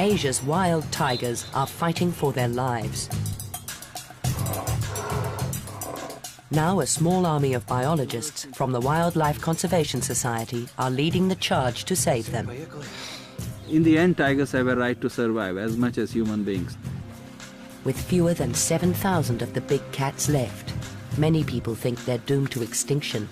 Asia's wild tigers are fighting for their lives. Now a small army of biologists from the Wildlife Conservation Society are leading the charge to save them. In the end, tigers have a right to survive as much as human beings. With fewer than 7,000 of the big cats left, many people think they're doomed to extinction.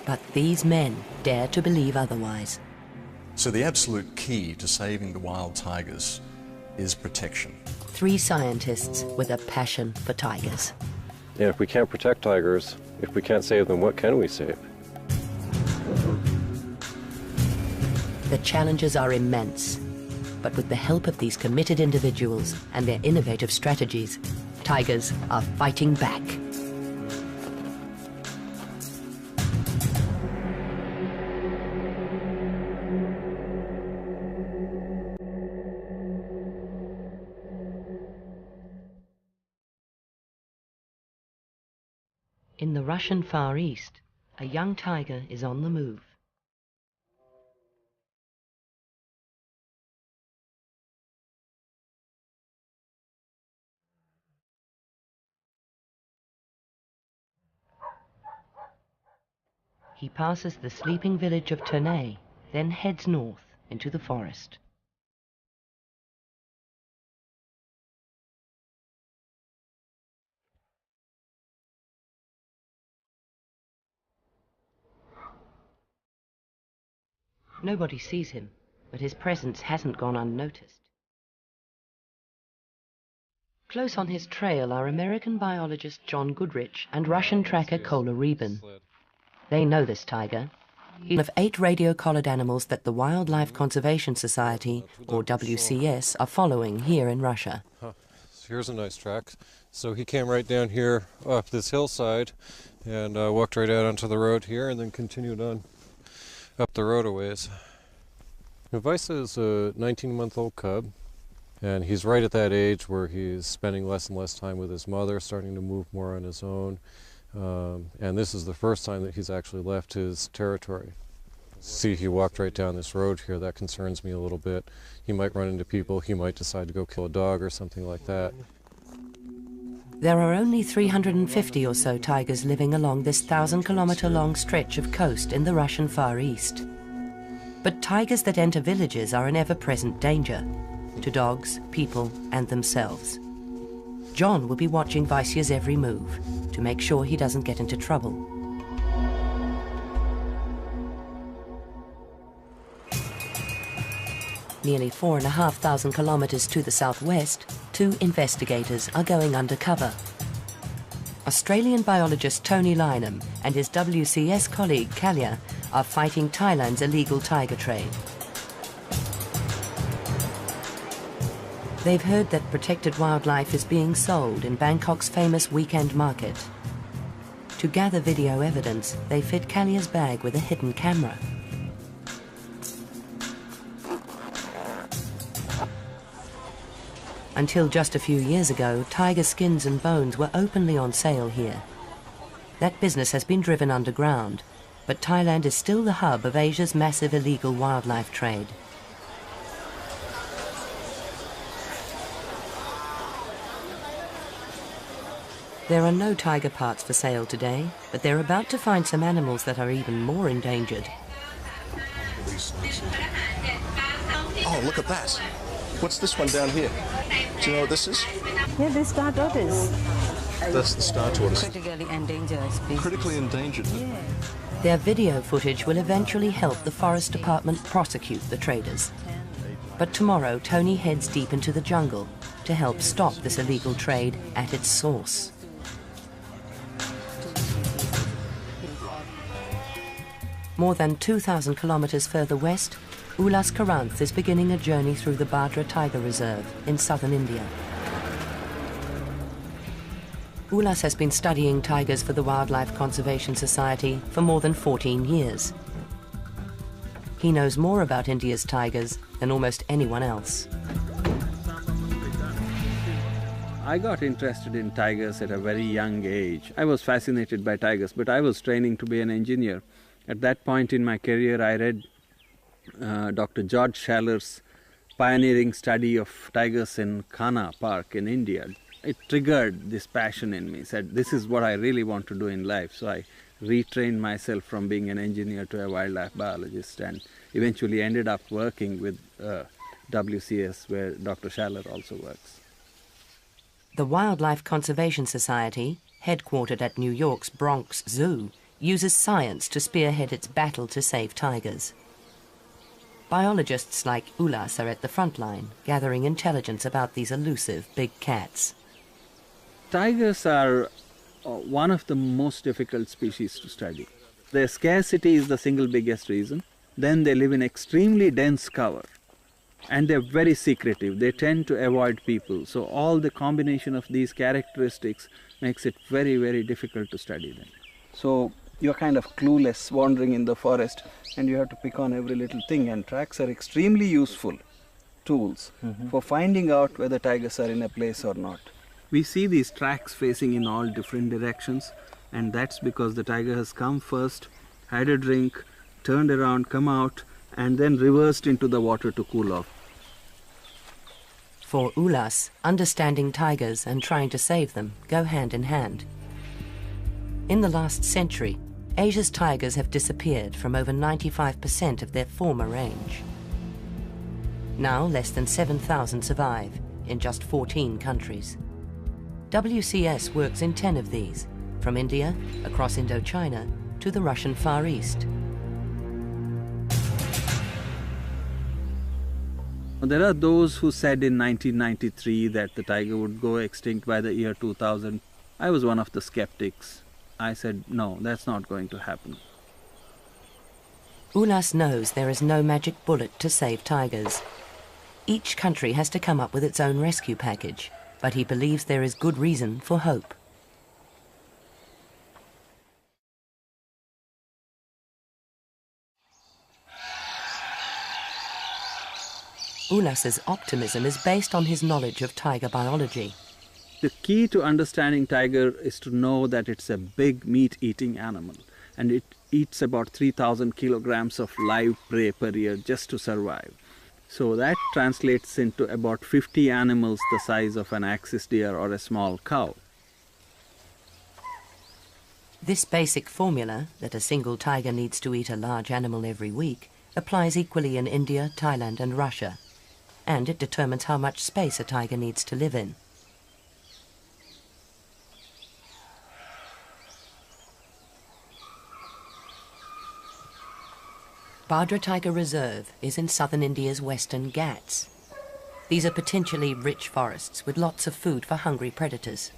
But these men dare to believe otherwise. So the absolute key to saving the wild tigers is protection. 3 scientists with a passion for tigers. And if we can't protect tigers, if we can't save them, what can we save? The challenges are immense, but with the help of these committed individuals and their innovative strategies, tigers are fighting back. In the Russian Far East, a young tiger is on the move. He passes the sleeping village of Ternay, then heads north into the forest. Nobody sees him, but his presence hasn't gone unnoticed. Close on his trail are American biologist John Goodrich and Russian tracker Kola Rebin. They know this tiger. He's one of 8 radio-collared animals that the Wildlife Conservation Society, or WCS, are following here in Russia. So here's a nice track. So he came right down here off this hillside and walked right out onto the road here and then continued on up the road a ways. Vaisa is a 19-month-old cub, and he's right at that age where he's spending less and less time with his mother, starting to move more on his own. And this is the first time that he's actually left his territory. See, he walked right down this road here. That concerns me a little bit. He might run into people. He might decide to go kill a dog or something like that. There are only 350 or so tigers living along this 1,000-kilometer-long stretch of coast in the Russian Far East. But tigers that enter villages are an ever-present danger to dogs, people, and themselves. John will be watching Vaisya's every move to make sure he doesn't get into trouble. Nearly 4,500 kilometers to the southwest, 2 investigators are going undercover. Australian biologist Tony Lynham and his WCS colleague Kalia are fighting Thailand's illegal tiger trade. They've heard that protected wildlife is being sold in Bangkok's famous weekend market. To gather video evidence, they fit Kalia's bag with a hidden camera. Until just a few years ago, tiger skins and bones were openly on sale here. That business has been driven underground, but Thailand is still the hub of Asia's massive illegal wildlife trade. There are no tiger parts for sale today, but they're about to find some animals that are even more endangered. Oh, look at that. What's this one down here? Do you know what this is? Yeah, the star tortoise. That's the star tortoise. Critically endangered species. Critically endangered. Yeah. Their video footage will eventually help the Forest Department prosecute the traders. But tomorrow, Tony heads deep into the jungle to help stop this illegal trade at its source. More than 2,000 kilometers further west, Ulas Karanth is beginning a journey through the Badra Tiger Reserve in southern India. Ulas has been studying tigers for the Wildlife Conservation Society for more than 14 years. He knows more about India's tigers than almost anyone else. I got interested in tigers at a very young age. I was fascinated by tigers, but I was training to be an engineer. At that point in my career, I read Dr. George Schaler's pioneering study of tigers in Kanha Park in India. It triggered this passion in me, said this is what I really want to do in life. So I retrained myself from being an engineer to a wildlife biologist and eventually ended up working with WCS, where Dr. Schaler also works. The Wildlife Conservation Society, headquartered at New York's Bronx Zoo, uses science to spearhead its battle to save tigers. Biologists like Ulas are at the front line, gathering intelligence about these elusive big cats. Tigers are one of the most difficult species to study. Their scarcity is the single biggest reason. Then they live in extremely dense cover. And they're very secretive. They tend to avoid people. So all the combination of these characteristics makes it very, very difficult to study them. So you're kind of clueless wandering in the forest and you have to pick on every little thing, and tracks are extremely useful tools for finding out whether tigers are in a place or not. We see these tracks facing in all different directions, and that's because the tiger has come first, had a drink, turned around, come out, and then reversed into the water to cool off. For Ulas, understanding tigers and trying to save them go hand in hand. In the last century, Asia's tigers have disappeared from over 95% of their former range. Now, less than 7,000 survive in just 14 countries. WCS works in 10 of these, from India, across Indochina, to the Russian Far East. There are those who said in 1993 that the tiger would go extinct by the year 2000. I was one of the skeptics. I said, no, that's not going to happen. Ulas knows there is no magic bullet to save tigers. Each country has to come up with its own rescue package, but he believes there is good reason for hope. Ulas's optimism is based on his knowledge of tiger biology. The key to understanding tiger is to know that it's a big meat-eating animal, and it eats about 3,000 kilograms of live prey per year just to survive. So that translates into about 50 animals the size of an axis deer or a small cow. This basic formula, that a single tiger needs to eat a large animal every week, applies equally in India, Thailand and Russia, and it determines how much space a tiger needs to live in. Bhadra Tiger Reserve is in southern India's western Ghats. These are potentially rich forests with lots of food for hungry predators.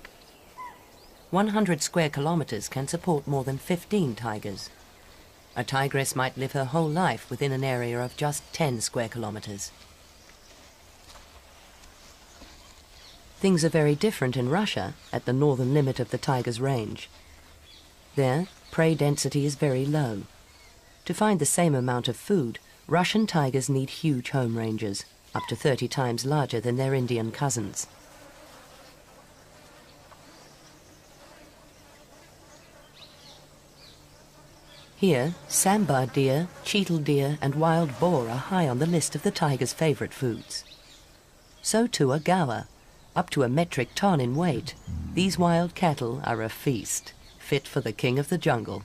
100 square kilometers can support more than 15 tigers. A tigress might live her whole life within an area of just 10 square kilometers. Things are very different in Russia, at the northern limit of the tiger's range. There, prey density is very low. To find the same amount of food, Russian tigers need huge home ranges, up to 30 times larger than their Indian cousins. Here, sambar deer, cheetal deer and wild boar are high on the list of the tiger's favorite foods. So too are gaur. Up to a metric ton in weight, these wild cattle are a feast, fit for the king of the jungle.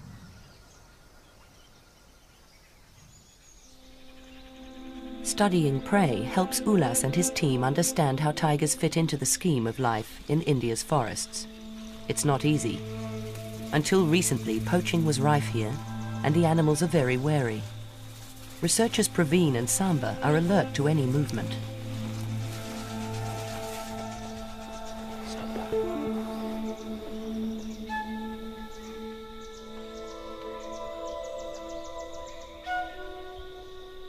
Studying prey helps Ulas and his team understand how tigers fit into the scheme of life in India's forests. It's not easy. Until recently, poaching was rife here, and the animals are very wary. Researchers Praveen and Samba are alert to any movement.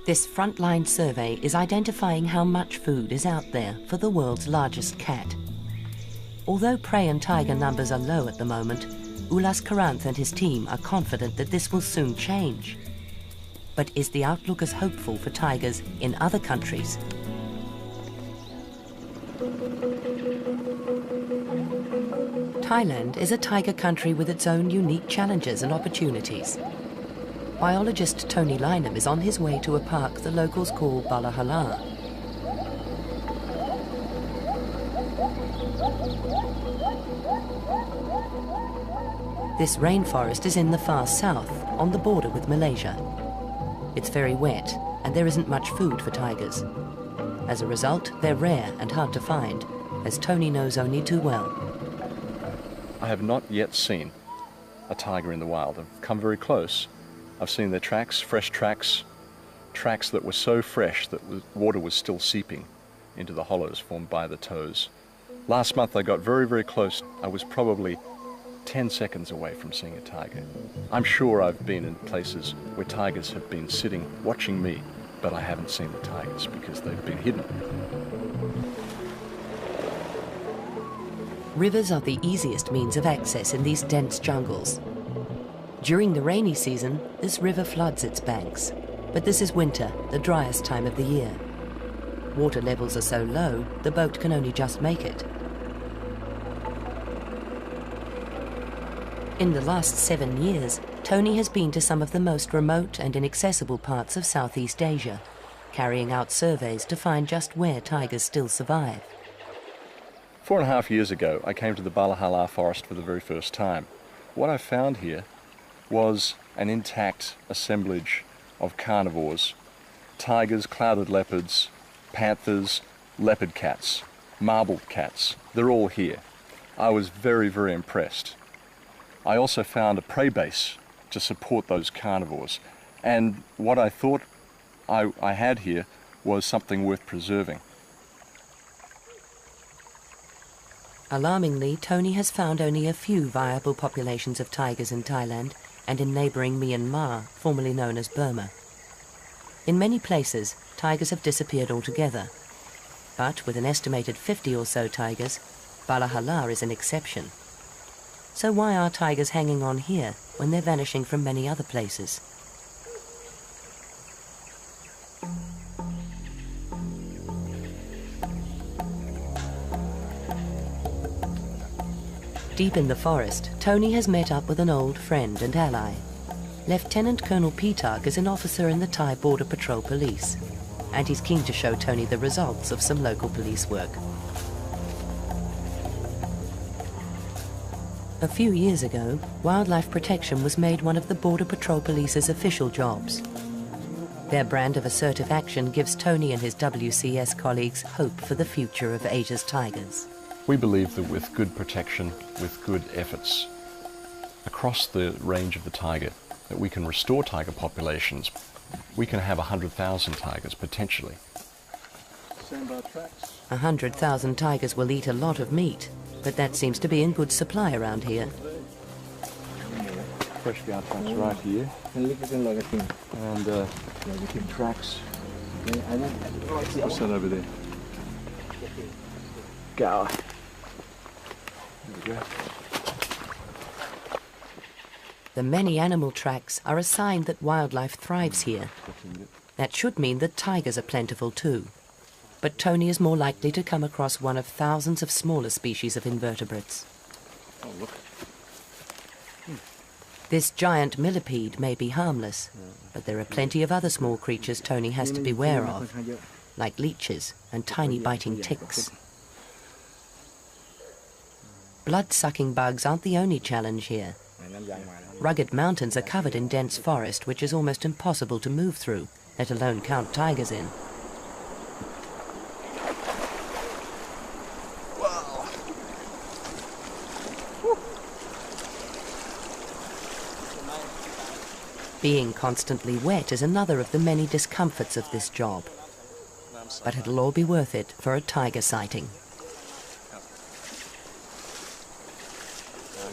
This frontline survey is identifying how much food is out there for the world's largest cat. Although prey and tiger numbers are low at the moment, Ulas Karanth and his team are confident that this will soon change. But is the outlook as hopeful for tigers in other countries? Thailand is a tiger country with its own unique challenges and opportunities. biologist Tony Lynham is on his way to a park the locals call Balahala. This rainforest is in the far south, on the border with Malaysia. It's very wet, and there isn't much food for tigers. As a result, they're rare and hard to find, as Tony knows only too well. I have not yet seen a tiger in the wild. I've come very close. I've seen their tracks, fresh tracks, tracks that were so fresh that the water was still seeping into the hollows formed by the toes. Last month I got very, very close. I was probably 10 seconds away from seeing a tiger. I'm sure I've been in places where tigers have been sitting watching me, but I haven't seen the tigers because they've been hidden. Rivers are the easiest means of access in these dense jungles. During the rainy season, this river floods its banks, but this is winter, the driest time of the year. Water levels are so low, the boat can only just make it. In the last 7 years, Tony has been to some of the most remote and inaccessible parts of Southeast Asia, carrying out surveys to find just where tigers still survive. 4.5 years ago, I came to the Balahala forest for the very first time. What I found here was an intact assemblage of carnivores: tigers, clouded leopards, panthers, leopard cats, marbled cats. They're all here. I was very, very impressed. I also found a prey base to support those carnivores, and what I thought I had here was something worth preserving. Alarmingly, Tony has found only a few viable populations of tigers in Thailand and in neighbouring Myanmar, formerly known as Burma. In many places, tigers have disappeared altogether. But with an estimated 50 or so tigers, Balahala is an exception. So why are tigers hanging on here when they're vanishing from many other places? Deep in the forest, Tony has met up with an old friend and ally. Lieutenant Colonel Pitak is an officer in the Thai Border Patrol Police, and he's keen to show Tony the results of some local police work. A few years ago, wildlife protection was made one of the Border Patrol Police's official jobs. Their brand of assertive action gives Tony and his WCS colleagues hope for the future of Asia's tigers. We believe that with good protection, with good efforts across the range of the tiger, that we can restore tiger populations. We can have 100,000 tigers potentially. 100,000 tigers will eat a lot of meat, but that seems to be in good supply around here. Fresh cow tracks right here, and tracks. What's that over there? Gower. There we go. The many animal tracks are a sign that wildlife thrives here. That should mean that tigers are plentiful too. But Tony is more likely to come across one of thousands of smaller species of invertebrates. Oh, look. This giant millipede may be harmless, but there are plenty of other small creatures Tony has to beware of, like leeches and tiny biting ticks. Blood-sucking bugs aren't the only challenge here. Rugged mountains are covered in dense forest which is almost impossible to move through, let alone count tigers in. Being constantly wet is another of the many discomforts of this job. But it'll all be worth it for a tiger sighting.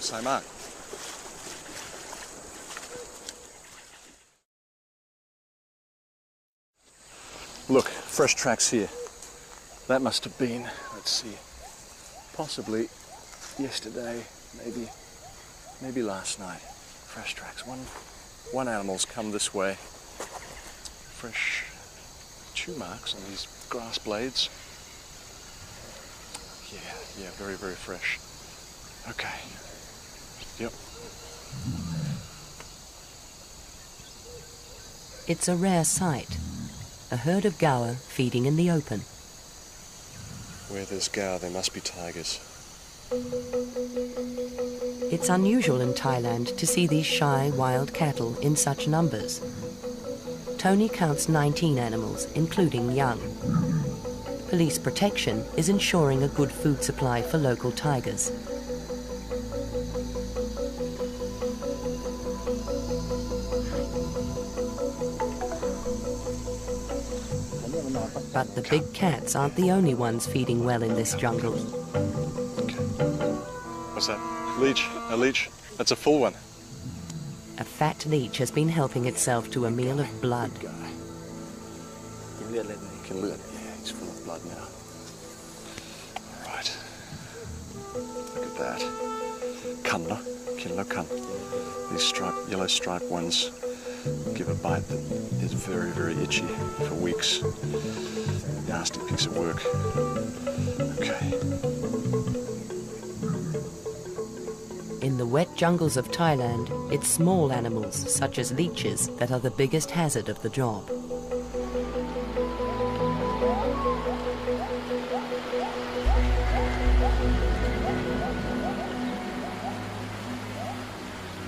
Say, Mark. Look, fresh tracks here. That must have been, let's see, possibly yesterday, maybe last night. Fresh tracks. One animal's come this way. Fresh chew marks on these grass blades. Yeah, very, very fresh. Okay. Yep. It's a rare sight, a herd of gaur feeding in the open. Where there's gaur, there must be tigers. It's unusual in Thailand to see these shy, wild cattle in such numbers. Tony counts 19 animals, including young. Police protection is ensuring a good food supply for local tigers. But the big cats aren't the only ones feeding well in this jungle. What's that? Leech? A leech? That's a full one. A fat leech has been helping itself to a meal of blood. Can look. Yeah, he's full of blood now. All right. Look at that. Kan, no? Kinlo kan. These yellow striped ones give a bite that is very, very itchy for weeks. Nasty piece of work. Okay. In the wet jungles of Thailand, it's small animals, such as leeches, that are the biggest hazard of the job.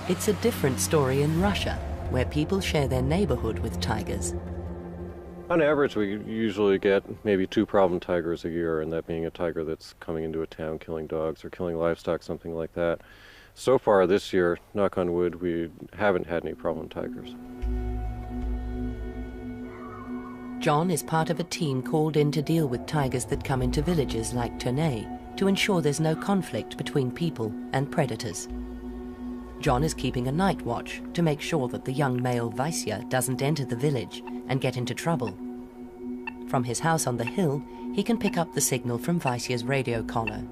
It's a different story in Russia, where people share their neighborhood with tigers. On average, we usually get maybe 2 problem tigers a year, and that being a tiger that's coming into a town killing dogs or killing livestock, something like that. So far this year, knock on wood, we haven't had any problem tigers. John is part of a team called in to deal with tigers that come into villages like Ternay to ensure there's no conflict between people and predators. John is keeping a night watch to make sure that the young male Vaisya doesn't enter the village and get into trouble. From his house on the hill, he can pick up the signal from Vaisya's radio collar.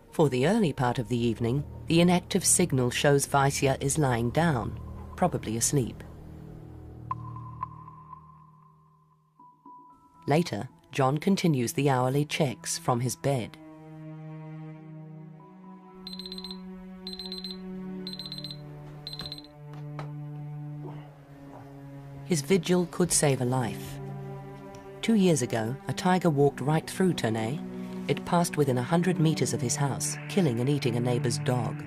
For the early part of the evening, the inactive signal shows Vaisya is lying down, probably asleep. Later, John continues the hourly checks from his bed. His vigil could save a life. 2 years ago, a tiger walked right through Ternay. It passed within 100 meters of his house, killing and eating a neighbor's dog.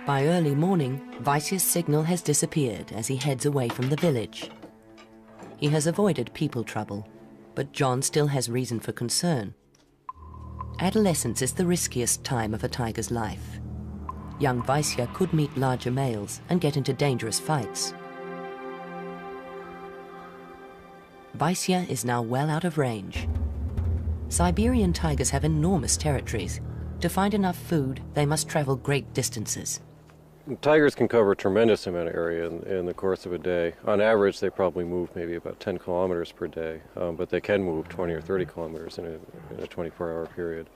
By early morning, Vaisya's signal has disappeared as he heads away from the village. He has avoided people trouble, but John still has reason for concern. Adolescence is the riskiest time of a tiger's life. Young Vaisya could meet larger males and get into dangerous fights. Vaisya is now well out of range. Siberian tigers have enormous territories. To find enough food, they must travel great distances. Tigers can cover a tremendous amount of area in the course of a day. On average, they probably move maybe about 10 kilometers per day, but they can move 20 or 30 kilometers in a 24-hour period.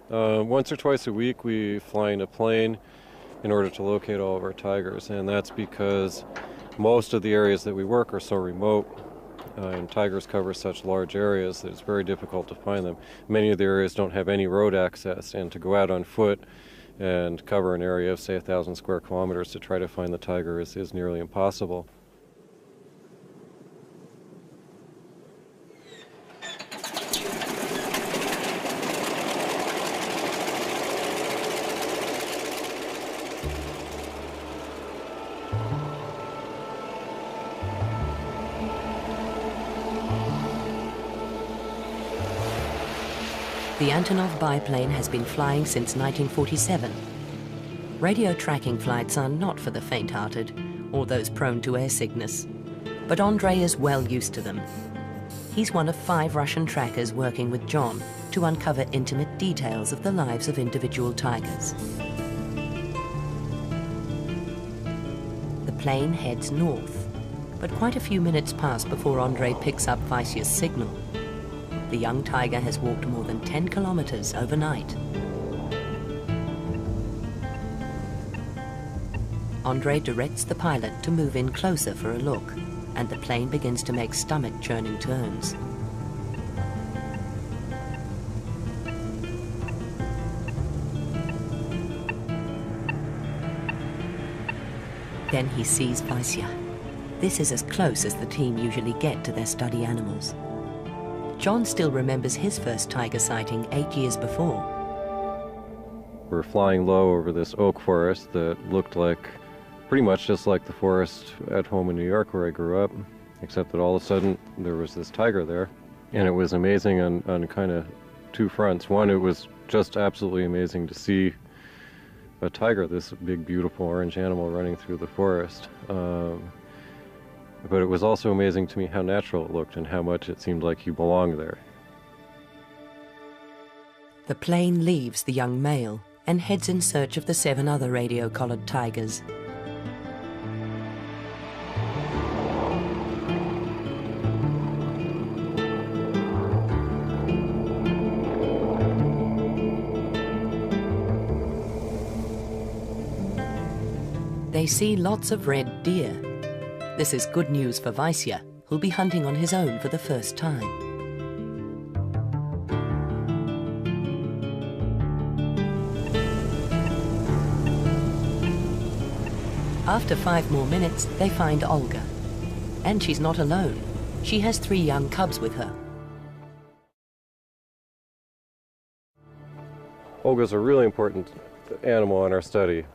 Once or twice a week, we fly in a plane in order to locate all of our tigers, and that's because most of the areas that we work are so remote, and tigers cover such large areas that it's very difficult to find them. Many of the areas don't have any road access, and to go out on foot and cover an area of, say, 1,000 square kilometers to try to find the tiger is nearly impossible. The Antonov biplane has been flying since 1947. Radio tracking flights are not for the faint-hearted or those prone to air sickness, but Andrei is well used to them. He's one of 5 Russian trackers working with John to uncover intimate details of the lives of individual tigers. The plane heads north, but quite a few minutes pass before Andrei picks up Vaisya's signal. The young tiger has walked more than 10 kilometers overnight. Andrei directs the pilot to move in closer for a look. and the plane begins to make stomach-churning turns. Then he sees Vaisya. This is as close as the team usually get to their study animals. John still remembers his first tiger sighting 8 years before. We're flying low over this oak forest that looked like pretty much just like the forest at home in New York where I grew up, except that all of a sudden there was this tiger there. And it was amazing on kind of two fronts. One, it was just absolutely amazing to see a tiger, this big, beautiful orange animal running through the forest. But it was also amazing to me how natural it looked and how much it seemed like he belonged there. The plane leaves the young male and heads in search of the 7 other radio-collared tigers. They see lots of red deer. This is good news for Vaisya, who'll be hunting on his own for the first time. After 5 more minutes, they find Olga. And she's not alone. She has 3 young cubs with her. Olga's a really important animal in our study.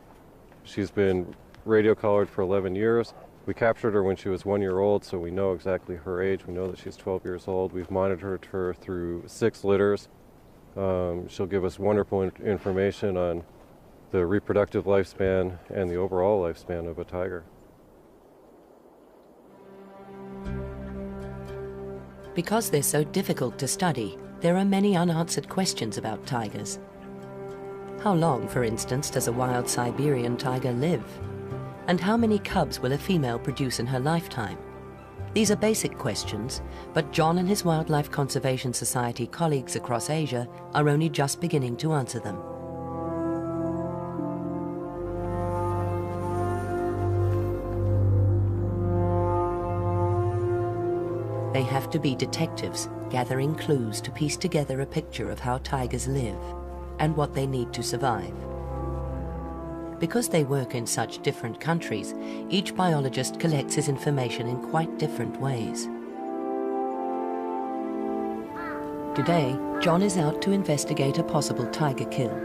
She's been radio collared for 11 years. We captured her when she was 1 year old, so we know exactly her age. We know that she's 12 years old. We've monitored her through 6 litters. She'll give us wonderful information on the reproductive lifespan and the overall lifespan of a tiger. Because they're so difficult to study, there are many unanswered questions about tigers. How long, for instance, does a wild Siberian tiger live? And how many cubs will a female produce in her lifetime? These are basic questions, but John and his Wildlife Conservation Society colleagues across Asia are only just beginning to answer them. They have to be detectives, gathering clues to piece together a picture of how tigers live and what they need to survive. Because they work in such different countries, each biologist collects his information in quite different ways. Today, John is out to investigate a possible tiger kill.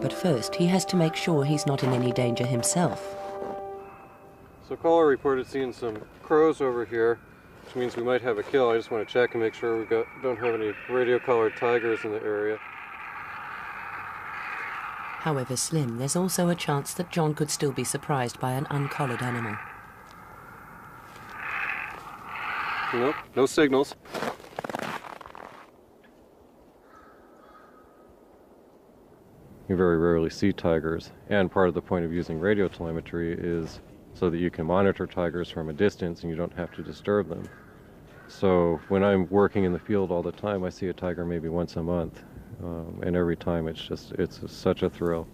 But first, he has to make sure he's not in any danger himself. So caller reported seeing some crows over here, which means we might have a kill. I just want to check and make sure we don't have any radio-collared tigers in the area. However slim, there's also a chance that John could still be surprised by an uncollared animal. Nope, no signals. You very rarely see tigers, and part of the point of using radio telemetry is so that you can monitor tigers from a distance and you don't have to disturb them. So when I'm working in the field all the time, I see a tiger maybe once a month. And every time it's such a thrill.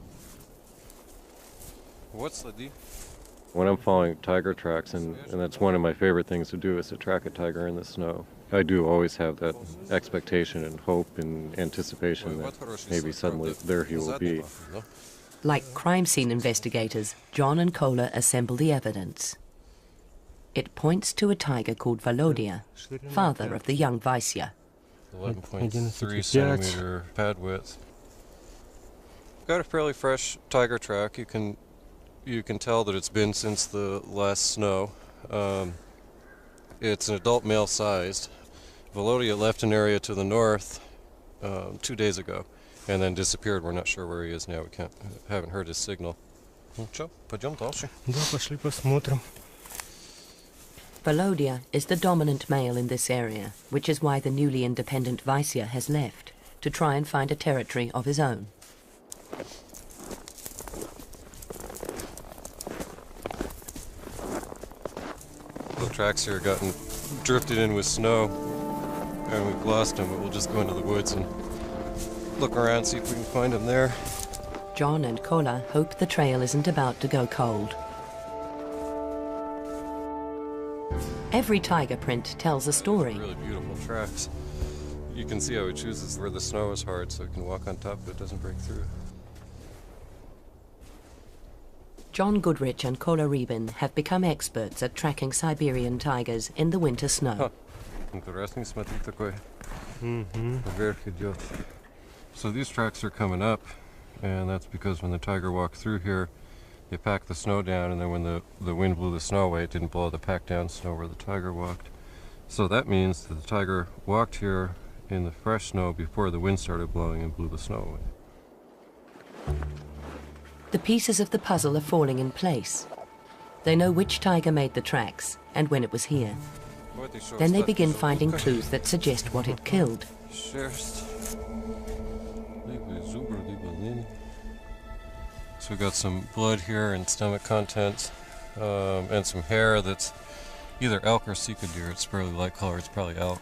What's the deal? when I'm following tiger tracks, and that's one of my favorite things to do, is to track a tiger in the snow. I do always have that expectation and hope and anticipation that maybe suddenly there he will be. Like crime scene investigators, John and Kola assemble the evidence. It points to a tiger called Volodya, father of the young Vaisya. 11.3 centimeter pad width. Got a fairly fresh tiger track. You can tell that it's been since the last snow. It's an adult male sized. Volodya left an area to the north 2 days ago and then disappeared. We're not sure where he is now. We haven't heard his signal. Пойдем дальше. Да, пошли посмотрим. Volodya is the dominant male in this area, which is why the newly independent Vaisya has left, to try and find a territory of his own. The tracks here gotten drifted in with snow, and we've lost him, but we'll just go into the woods and look around, see if we can find him there. John and Kola hope the trail isn't about to go cold. Every tiger print tells a story. Really beautiful tracks. You can see how he chooses where the snow is hard so he can walk on top but it doesn't break through. John Goodrich and Kola Ribin have become experts at tracking Siberian tigers in the winter snow. So these tracks are coming up, and that's because when the tiger walked through here, they packed the snow down, and then when the wind blew the snow away, it didn't blow the packed down snow where the tiger walked. So that means that the tiger walked here in the fresh snow before the wind started blowing and blew the snow away. The pieces of the puzzle are falling in place. They know which tiger made the tracks and when it was here. Then they begin finding clues that suggest what it killed. So we've got some blood here and stomach contents, and some hair that's either elk or sika deer. It's fairly light color, it's probably elk.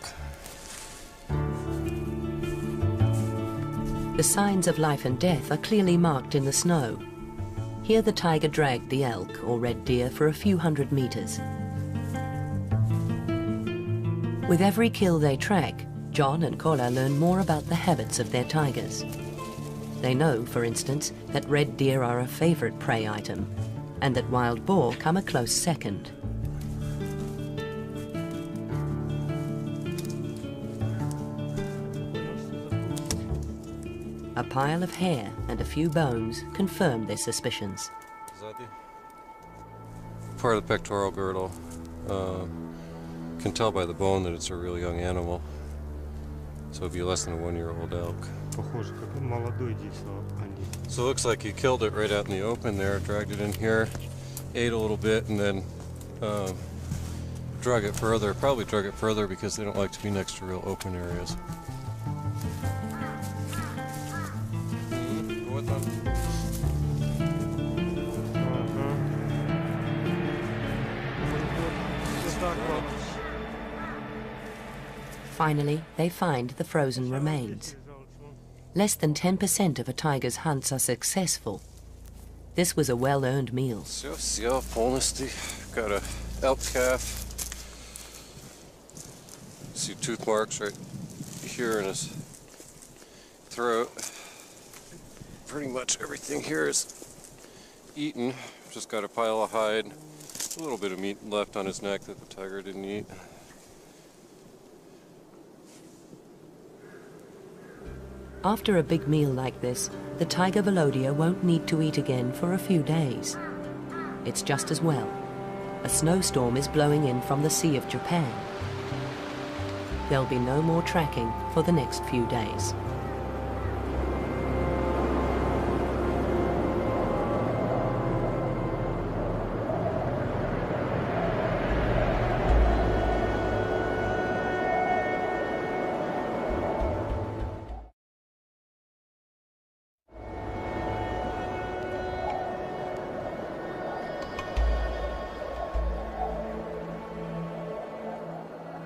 The signs of life and death are clearly marked in the snow. Here the tiger dragged the elk, or red deer, for a few hundred meters. With every kill they track, John and Kola learn more about the habits of their tigers. They know, for instance, that red deer are a favorite prey item, and that wild boar come a close second. A pile of hair and a few bones confirm their suspicions. Part of the pectoral girdle. Can tell by the bone that it's a real young animal. So it'd be less than a 1-year-old elk. So it looks like he killed it right out in the open there, dragged it in here, ate a little bit, and then drug it further. Probably drug it further because they don't like to be next to real open areas. Finally, they find the frozen remains. Less than 10% of a tiger's hunts are successful. This was a well-earned meal. Got a elk calf. See tooth marks right here in his throat. Pretty much everything here is eaten. Just got a pile of hide. A little bit of meat left on his neck that the tiger didn't eat. After a big meal like this, the tiger Volodya won't need to eat again for a few days. It's just as well. A snowstorm is blowing in from the Sea of Japan. There'll be no more tracking for the next few days.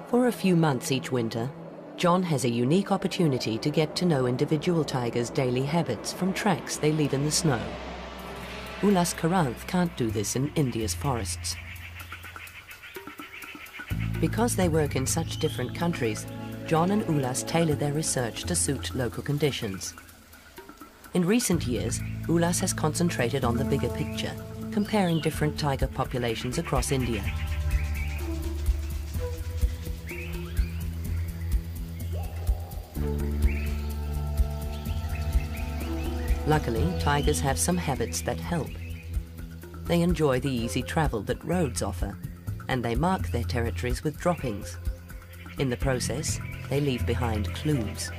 For a few months each winter, John has a unique opportunity to get to know individual tigers' daily habits from tracks they leave in the snow. Ulas Karanth can't do this in India's forests. Because they work in such different countries, John and Ulas tailor their research to suit local conditions. In recent years, Ulas has concentrated on the bigger picture, comparing different tiger populations across India. Luckily, tigers have some habits that help. They enjoy the easy travel that roads offer, and they mark their territories with droppings. In the process, they leave behind clues.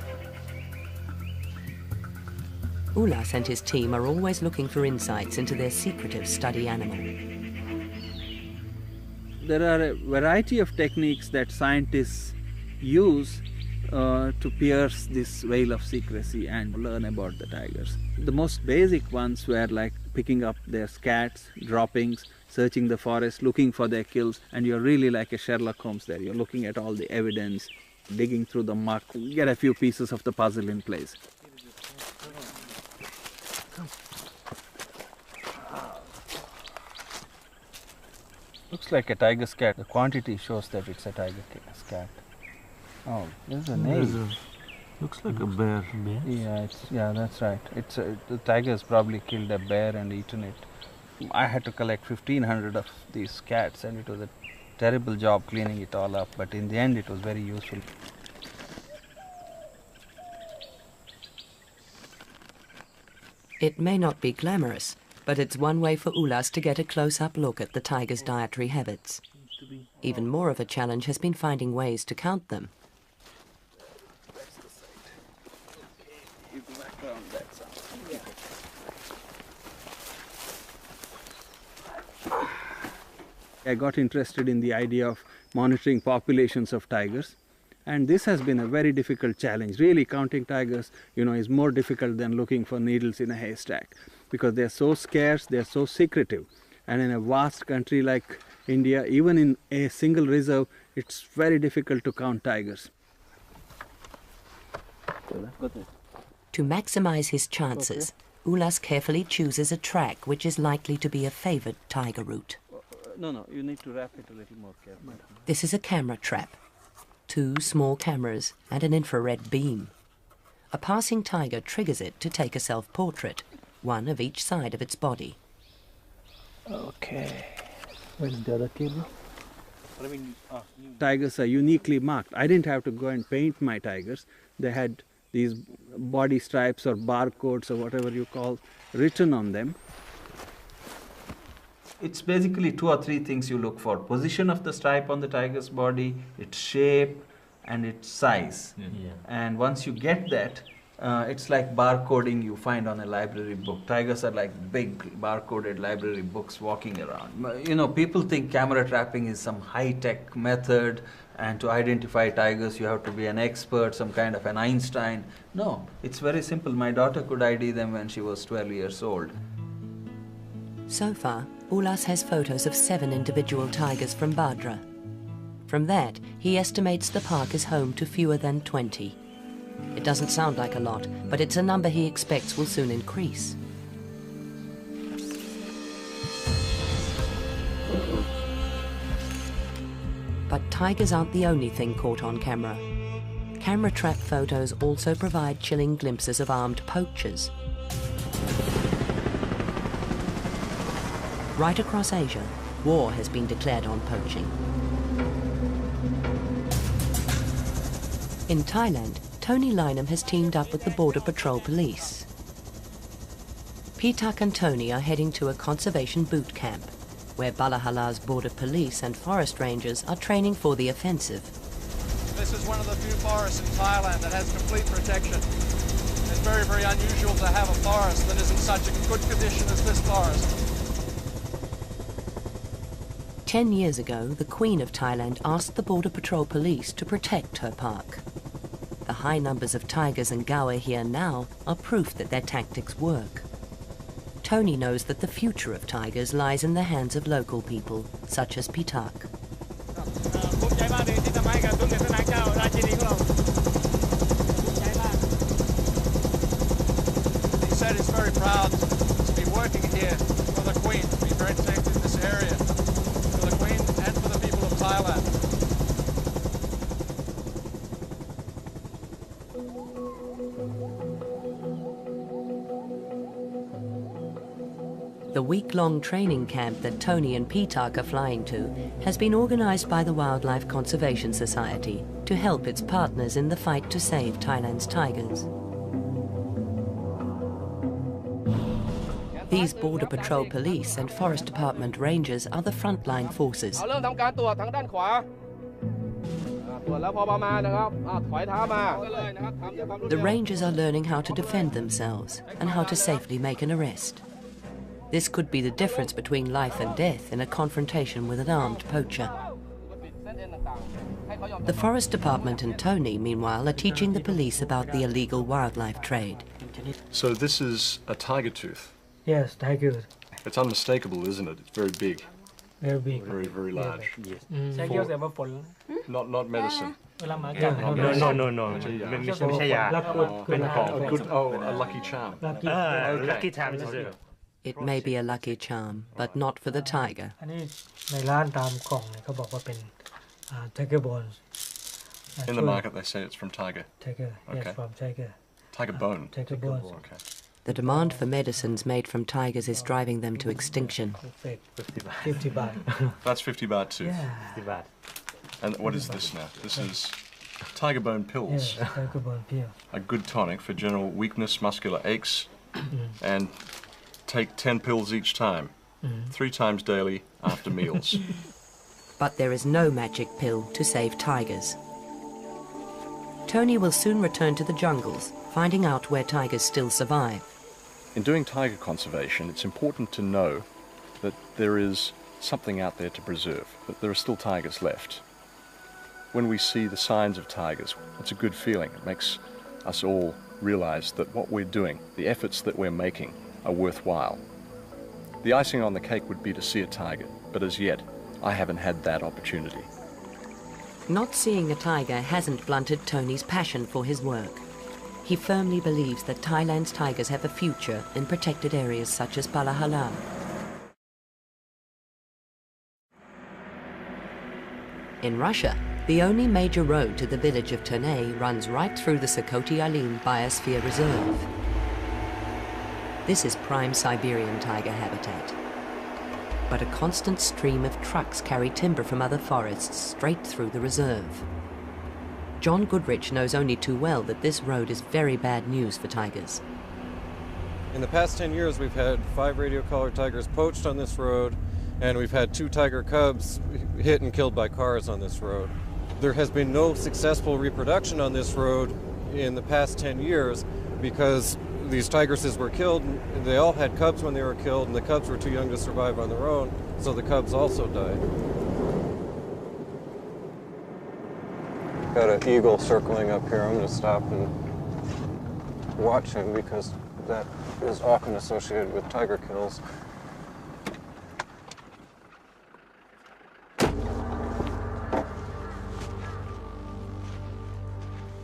Ulas and his team are always looking for insights into their secretive study animal. There are a variety of techniques that scientists use to pierce this veil of secrecy and learn about the tigers. The most basic ones were like picking up their scats, droppings, searching the forest, looking for their kills, and you're really like a Sherlock Holmes there. You're looking at all the evidence, digging through the muck, get a few pieces of the puzzle in place. Looks like a tiger scat. The quantity shows that it's a tiger scat. Oh, there's a nail. Looks like a bear. Yeah, that's right. The tigers probably killed a bear and eaten it. I had to collect 1,500 of these cats, and it was a terrible job cleaning it all up. But in the end, it was very useful. It may not be glamorous, but it's one way for Ulas to get a close-up look at the tiger's dietary habits. Even more of a challenge has been finding ways to count them. I got interested in the idea of monitoring populations of tigers, and this has been a very difficult challenge. Really, counting tigers, is more difficult than looking for needles in a haystack, because they're so scarce, they're so secretive, and in a vast country like India, even in a single reserve, it's very difficult to count tigers. To maximize his chances, Ulas carefully chooses a track which is likely to be a favored tiger route. No, you need to wrap it a little more carefully. This is a camera trap. 2 small cameras and an infrared beam. A passing tiger triggers it to take a self-portrait, one of each side of its body. Okay. Where's the other cable? Tigers are uniquely marked. I didn't have to go and paint my tigers. They had these body stripes or barcodes or whatever you call written on them. It's basically 2 or 3 things you look for. Position of the stripe on the tiger's body, its shape, and its size. And once you get that, it's like barcoding you find on a library book. Tigers are like big barcoded library books walking around. People think camera trapping is some high-tech method, and to identify tigers you have to be an expert, some kind of an Einstein. No, it's very simple. My daughter could ID them when she was 12 years old. So far, Ulas has photos of 7 individual tigers from Bhadra. From that, he estimates the park is home to fewer than 20. It doesn't sound like a lot, but it's a number he expects will soon increase. But tigers aren't the only thing caught on camera. Camera trap photos also provide chilling glimpses of armed poachers. Right across Asia, war has been declared on poaching. In Thailand, Tony Lynham has teamed up with the Border Patrol Police. Pitak and Tony are heading to a conservation boot camp, where Balahala's border police and forest rangers are training for the offensive. This is one of the few forests in Thailand that has complete protection. It's very, very unusual to have a forest that is in such a good condition as this forest. 10 years ago, the Queen of Thailand asked the Border Patrol Police to protect her park. The high numbers of tigers and gaur here now are proof that their tactics work. Tony knows that the future of tigers lies in the hands of local people, such as Pitak. He said he's very proud to be working here for the Queen, to be very protected in this area, for the Queen and for the people of Thailand. The week-long training camp that Tony and Pitak are flying to has been organized by the Wildlife Conservation Society to help its partners in the fight to save Thailand's tigers. These Border Patrol Police and Forest Department rangers are the frontline forces. The rangers are learning how to defend themselves and how to safely make an arrest. This could be the difference between life and death in a confrontation with an armed poacher. The Forest Department and Tony, meanwhile, are teaching the police about the illegal wildlife trade. So this is a tiger tooth. Yes, tiger. It's unmistakable, isn't it? It's very big. Very big. Very, very large. Yes. Not medicine. No. A lucky charm. Lucky charm. It may be a lucky charm, but not for the tiger. อันนี้ในร้านตามกล่องเนี่ยเขาบอกว่าเป็น tiger bones. In the market, they say it's from tiger. Tiger, yes, Okay. from tiger. Tiger bone. Tiger bones. Okay. The demand for medicines made from tigers is driving them to extinction. 50 baht. That's 50 baht too. Yeah. And what is this now? This is tiger bone pills. Yeah, tiger bone pill. A good tonic for general weakness, muscular aches, and take 10 pills each time, 3 times daily after meals. But there is no magic pill to save tigers. Tony will soon return to the jungles, finding out where tigers still survive. In doing tiger conservation, it's important to know that there is something out there to preserve, that there are still tigers left. When we see the signs of tigers, it's a good feeling. It makes us all realize that what we're doing, the efforts that we're making, are worthwhile. The icing on the cake would be to see a tiger, but as yet, I haven't had that opportunity. Not seeing a tiger hasn't blunted Tony's passion for his work. He firmly believes that Thailand's tigers have a future in protected areas such as Balahala. In Russia, the only major road to the village of Ternay runs right through the Sakoti Alin Biosphere Reserve. This is prime Siberian tiger habitat. But a constant stream of trucks carry timber from other forests straight through the reserve. John Goodrich knows only too well that this road is very bad news for tigers. In the past 10 years, we've had 5 radio-collared tigers poached on this road, and we've had 2 tiger cubs hit and killed by cars on this road. There has been no successful reproduction on this road in the past 10 years because these tigresses were killed. They all had cubs when they were killed, and the cubs were too young to survive on their own, so the cubs also died. Got an eagle circling up here. I'm going to stop and watch him because that is often associated with tiger kills.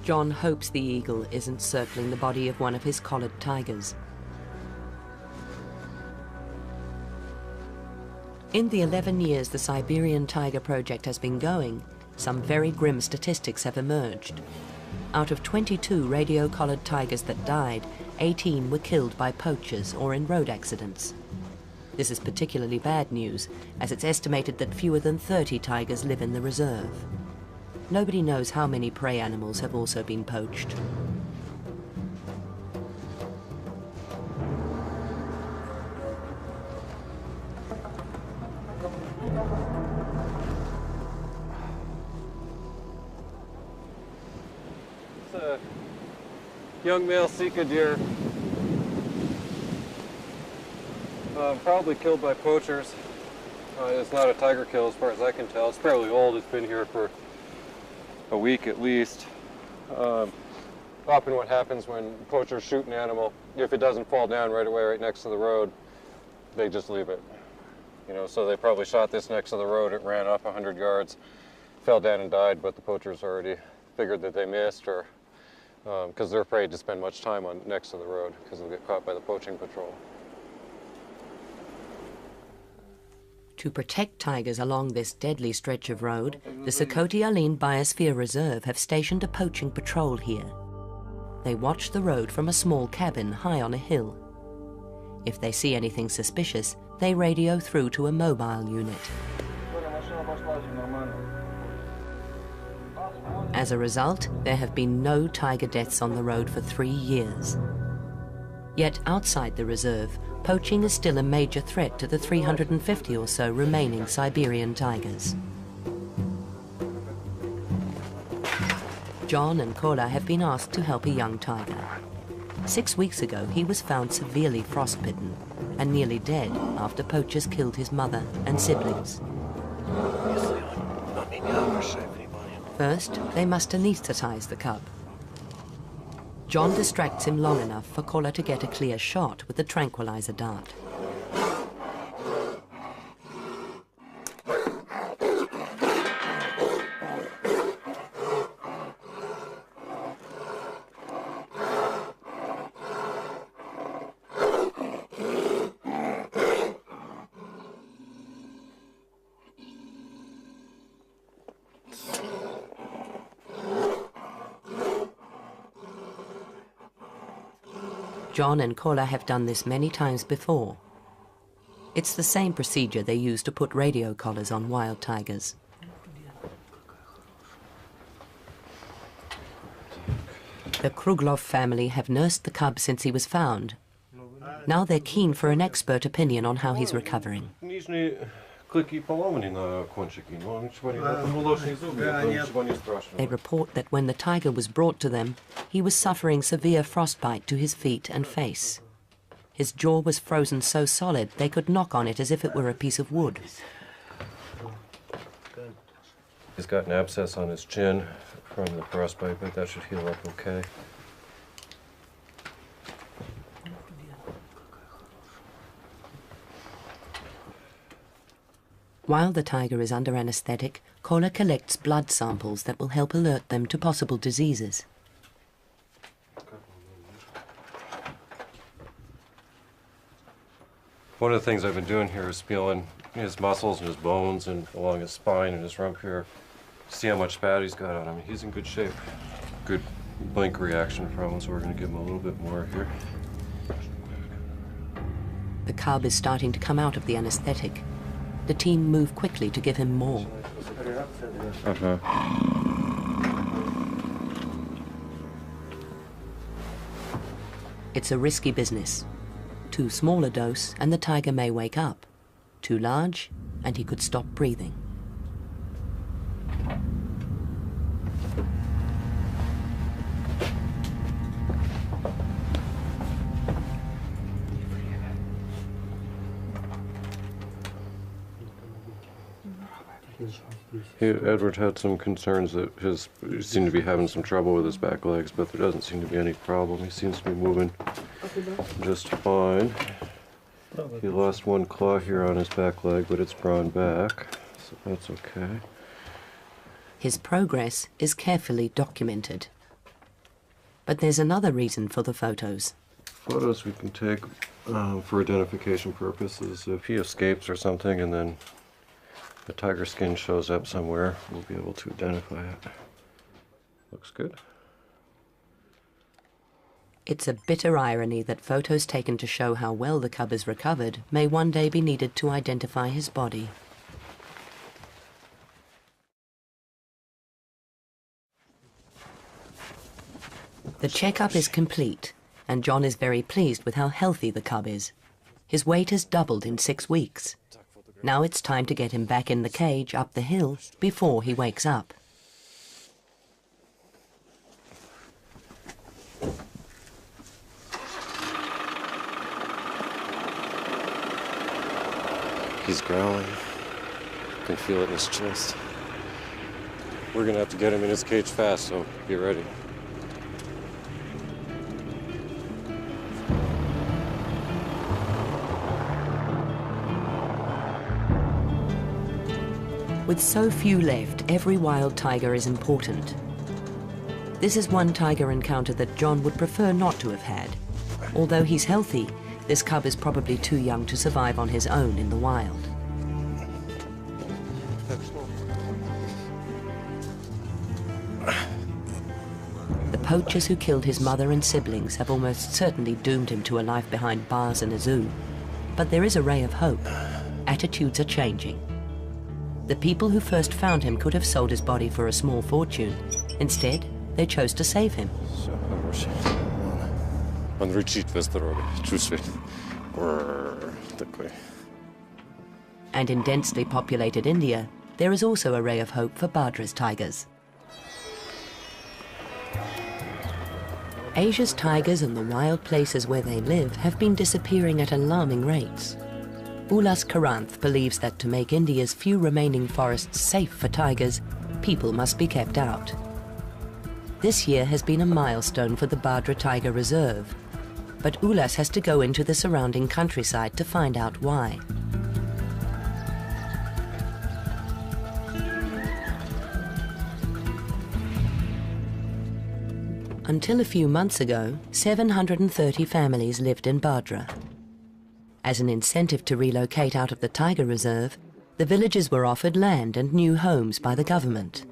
John hopes the eagle isn't circling the body of one of his collared tigers. In the 11 years the Siberian Tiger Project has been going, some very grim statistics have emerged. Out of 22 radio-collared tigers that died, 18 were killed by poachers or in road accidents. This is particularly bad news, as it's estimated that fewer than 30 tigers live in the reserve. Nobody knows how many prey animals have also been poached. It's a young male Sika deer, probably killed by poachers. It's not a tiger kill as far as I can tell. It's fairly old. It's been here for a week at least. Often what happens when poachers shoot an animal, if it doesn't fall down right away right next to the road, they just leave it. You know, so they probably shot this next to the road, it ran up 100 yards, fell down and died, but the poachers already figured that they missed, or because they're afraid to spend much time on next to the road because they'll get caught by the poaching patrol. To protect tigers along this deadly stretch of road, the Sakoti Alin Biosphere Reserve have stationed a poaching patrol here. They watch the road from a small cabin high on a hill. If they see anything suspicious, they radio through to a mobile unit. As a result, there have been no tiger deaths on the road for 3 years. Yet outside the reserve, poaching is still a major threat to the 350 or so remaining Siberian tigers. John and Kola have been asked to help a young tiger. 6 weeks ago, he was found severely frostbitten and nearly dead after poachers killed his mother and siblings. First, they must anesthetize the cub. John distracts him long enough for Kola to get a clear shot with the tranquilizer dart. John and Kola have done this many times before. It's the same procedure they use to put radio collars on wild tigers. The Kruglov family have nursed the cub since he was found. Now they're keen for an expert opinion on how he's recovering. They report that when the tiger was brought to them, he was suffering severe frostbite to his feet and face. His jaw was frozen so solid they could knock on it as if it were a piece of wood. He's got an abscess on his chin from the frostbite, but that should heal up okay. While the tiger is under anesthetic, Kola collects blood samples that will help alert them to possible diseases. One of the things I've been doing here is feeling his muscles and his bones and along his spine and his rump here. See how much fat he's got on him. He's in good shape. Good blink reaction from him, so we're going to give him a little bit more here. The cub is starting to come out of the anesthetic. The team move quickly to give him more. It's a risky business. Too small a dose and the tiger may wake up. Too large and he could stop breathing. Edward had some concerns that he seemed to be having some trouble with his back legs, but there doesn't seem to be any problem. He seems to be moving just fine. He lost one claw here on his back leg, but it's grown back, so that's okay. His progress is carefully documented. But there's another reason for the photos. Photos we can take for identification purposes. If he escapes or something and then the tiger skin shows up somewhere, we'll be able to identify it. Looks good. It's a bitter irony that photos taken to show how well the cub is recovered may one day be needed to identify his body. The checkup is complete, and John is very pleased with how healthy the cub is. His weight has doubled in 6 weeks. Now it's time to get him back in the cage up the hill before he wakes up. He's growling. You can feel it in his chest. We're going to have to get him in his cage fast, so be ready. With so few left, every wild tiger is important. This is one tiger encounter that John would prefer not to have had. Although he's healthy, this cub is probably too young to survive on his own in the wild. The poachers who killed his mother and siblings have almost certainly doomed him to a life behind bars in a zoo. But there is a ray of hope. Attitudes are changing. The people who first found him could have sold his body for a small fortune. Instead, they chose to save him. And in densely populated India, there is also a ray of hope for Badra's tigers. Asia's tigers and the wild places where they live have been disappearing at alarming rates. Ulas Karanth believes that to make India's few remaining forests safe for tigers, people must be kept out. This year has been a milestone for the Badra Tiger Reserve, but Ulas has to go into the surrounding countryside to find out why. Until a few months ago, 730 families lived in Badra. As an incentive to relocate out of the tiger reserve, the villagers were offered land and new homes by the government.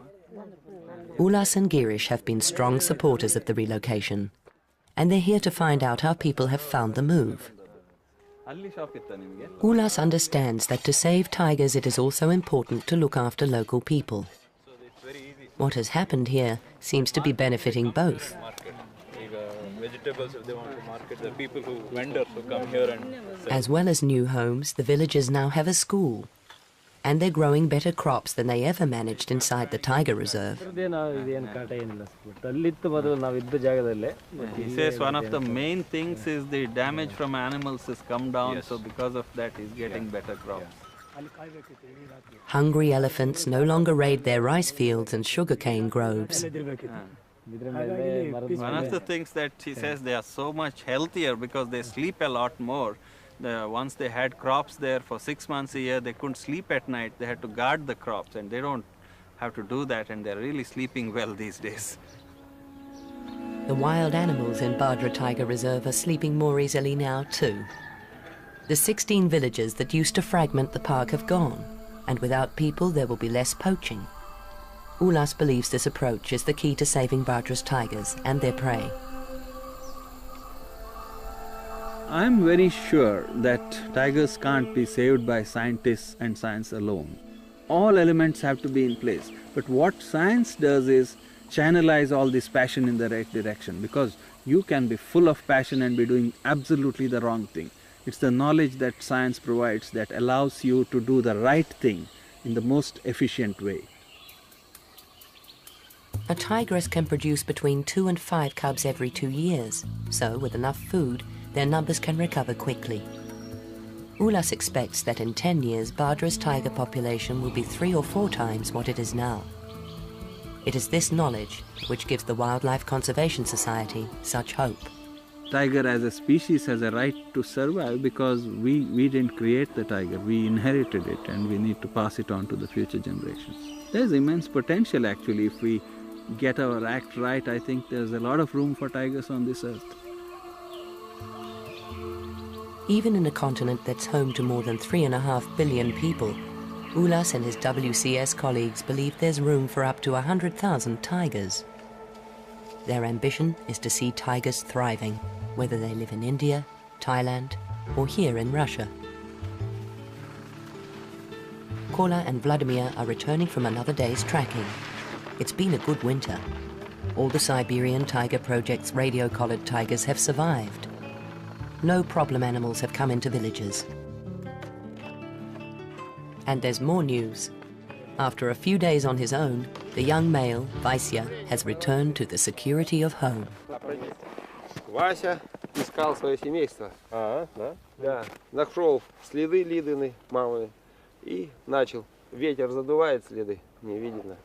Ulas and Girish have been strong supporters of the relocation, and they're here to find out how people have found the move. Ulas understands that to save tigers it is also important to look after local people. What has happened here seems to be benefiting both. As well as new homes, the villagers now have a school, and they're growing better crops than they ever managed inside the tiger reserve. He says one of the main things is the damage from animals has come down, so because of that he's getting better crops. Hungry elephants no longer raid their rice fields and sugarcane groves. One of the things that he says, they are so much healthier because they sleep a lot more. Once they had crops there for 6 months a year, they couldn't sleep at night. They had to guard the crops, and they don't have to do that, and they're really sleeping well these days. The wild animals in Bhadra Tiger Reserve are sleeping more easily now too. The 16 villages that used to fragment the park have gone, and without people there will be less poaching. Ulas believes this approach is the key to saving Bhadra's tigers and their prey. I'm very sure that tigers can't be saved by scientists and science alone. All elements have to be in place. But what science does is channelize all this passion in the right direction, because you can be full of passion and be doing absolutely the wrong thing. It's the knowledge that science provides that allows you to do the right thing in the most efficient way. A tigress can produce between 2 and 5 cubs every 2 years, so with enough food, their numbers can recover quickly. Ulas expects that in 10 years, Bhadra's tiger population will be 3 or 4 times what it is now. It is this knowledge which gives the Wildlife Conservation Society such hope. Tiger as a species has a right to survive because we didn't create the tiger, we inherited it, and we need to pass it on to the future generations. There's immense potential actually. If we get our act right, I think there's a lot of room for tigers on this earth. Even in a continent that's home to more than 3.5 billion people, Ulas and his WCS colleagues believe there's room for up to 100,000 tigers. Their ambition is to see tigers thriving, whether they live in India, Thailand, or here in Russia. Kola and Vladimir are returning from another day's tracking. It's been a good winter. All the Siberian Tiger Project's radio-collared tigers have survived. No problem animals have come into villages. And there's more news. After a few days on his own, the young male, Vaisya, has returned to the security of home. Вася искал свое семейство. Да? Да. Нашел следы Лидины, мамы, и начал. Ветер задувает следы, не видно.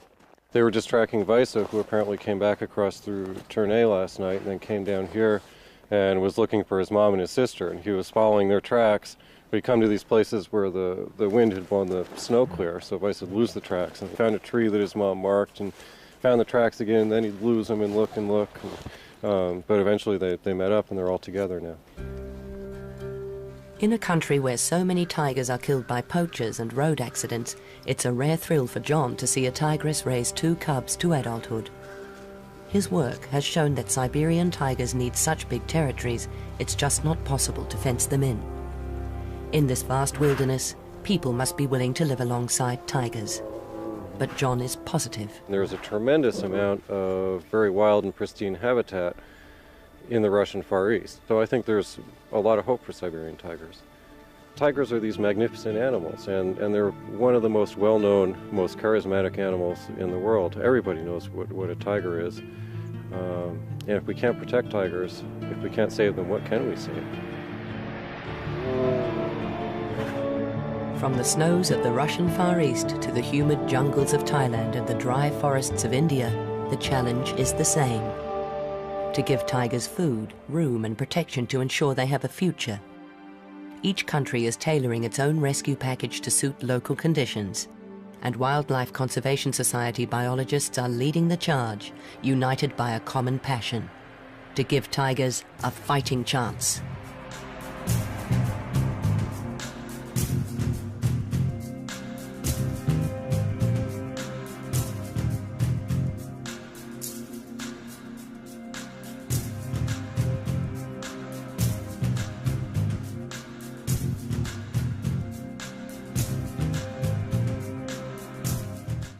They were just tracking Vaisa, who apparently came back across through Ternay last night and then came down here and was looking for his mom and his sister, and he was following their tracks. But he'd come to these places where the wind had blown the snow clear, so Vaisa would lose the tracks, and found a tree that his mom marked and found the tracks again, and then he'd lose them and look. But eventually they met up and they're all together now. In a country where so many tigers are killed by poachers and road accidents, it's a rare thrill for John to see a tigress raise 2 cubs to adulthood. His work has shown that Siberian tigers need such big territories, it's just not possible to fence them in. In this vast wilderness, people must be willing to live alongside tigers. But John is positive. There's a tremendous amount of very wild and pristine habitat in the Russian Far East. So I think there's a lot of hope for Siberian tigers. Tigers are these magnificent animals, and they're one of the most well-known, most charismatic animals in the world. Everybody knows what a tiger is. And if we can't protect tigers, if we can't save them, what can we save? From the snows of the Russian Far East to the humid jungles of Thailand and the dry forests of India, the challenge is the same. To give tigers food, room and protection to ensure they have a future. Each country is tailoring its own rescue package to suit local conditions. And Wildlife Conservation Society biologists are leading the charge, united by a common passion: to give tigers a fighting chance.